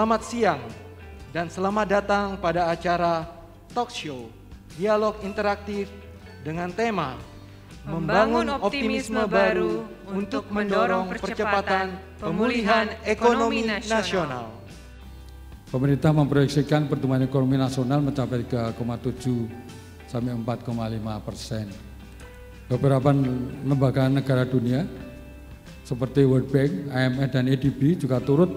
Selamat siang dan selamat datang pada acara talk show dialog interaktif dengan tema Membangun Optimisme Baru untuk mendorong percepatan pemulihan ekonomi nasional. Pemerintah memproyeksikan pertumbuhan ekonomi nasional mencapai 3,7 sampai 4,5%. Beberapa lembaga negara dunia seperti World Bank, IMF, dan EDB juga turut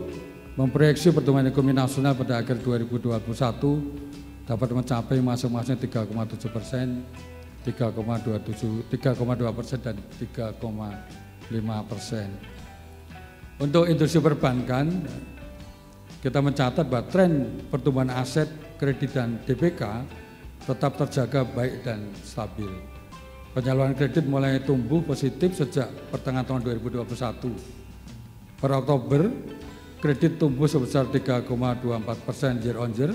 memproyeksi pertumbuhan ekonomi nasional pada akhir 2021 dapat mencapai masing-masing 3,7%, 3,2%, dan 3,5%. Untuk industri perbankan, kita mencatat bahwa tren pertumbuhan aset, kredit, dan DPK tetap terjaga baik dan stabil. Penyaluran kredit mulai tumbuh positif sejak pertengahan tahun 2021. Per Oktober, kredit tumbuh sebesar 3,24% year on year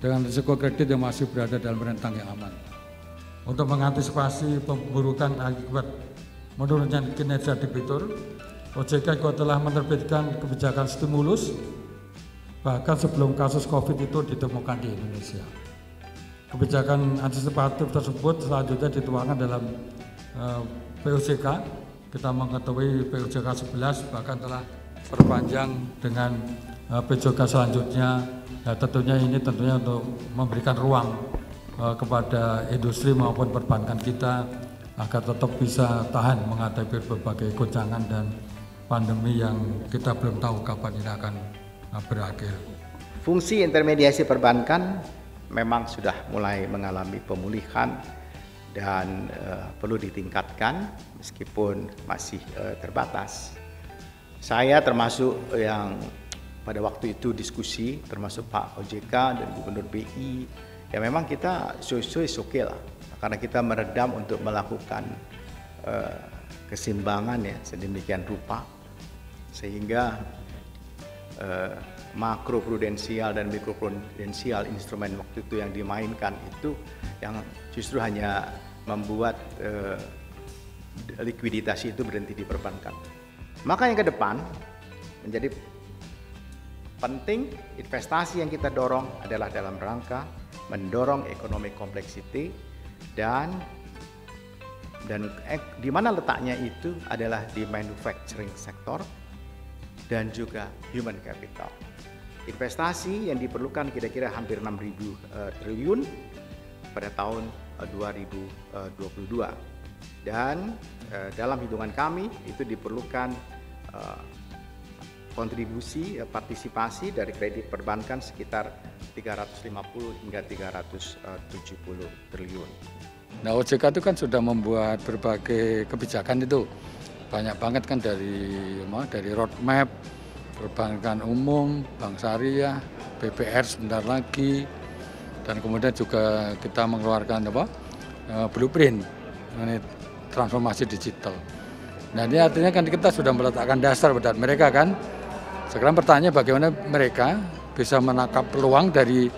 dengan risiko kredit yang masih berada dalam rentang yang aman. Untuk mengantisipasi pemburukan akibat menurunnya kinerja debitur, OJK juga telah menerbitkan kebijakan stimulus bahkan sebelum kasus COVID itu ditemukan di Indonesia. Kebijakan antisipatif tersebut selanjutnya dituangkan dalam POJK. Kita mengetahui POJK 11 bahkan telah perpanjang dengan POJK selanjutnya. Ya, tentunya untuk memberikan ruang kepada industri maupun perbankan kita agar tetap bisa tahan menghadapi berbagai goncangan dan pandemi yang kita belum tahu kapan ini akan berakhir. Fungsi intermediasi perbankan memang sudah mulai mengalami pemulihan dan perlu ditingkatkan meskipun masih terbatas. Saya termasuk yang pada waktu itu diskusi, termasuk Pak OJK dan Gubernur BI, ya memang kita oke lah, karena kita meredam untuk melakukan keseimbangan ya sedemikian rupa sehingga makroprudensial dan mikroprudensial instrumen waktu itu yang dimainkan itu yang justru hanya membuat likuiditas itu berhenti di perbankan. Maka yang ke depan menjadi penting investasi yang kita dorong adalah dalam rangka mendorong ekonomi complexity dan di mana letaknya itu adalah di manufacturing sector dan juga human capital. Investasi yang diperlukan kira-kira hampir 6.000 triliun pada tahun 2022 dan dalam hitungan kami itu diperlukan kontribusi partisipasi dari kredit perbankan sekitar 350 hingga 370 triliun. Nah, OJK itu kan sudah membuat berbagai kebijakan itu. Banyak banget kan dari roadmap, perbankan umum, bank syariah, BPR sebentar lagi, dan kemudian juga kita mengeluarkan blueprint transformasi digital. Nah, ini artinya kan kita sudah meletakkan dasar pada mereka kan. Sekarang pertanyaannya bagaimana mereka bisa menangkap peluang dari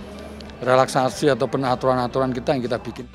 relaksasi ataupun aturan-aturan kita yang kita bikin.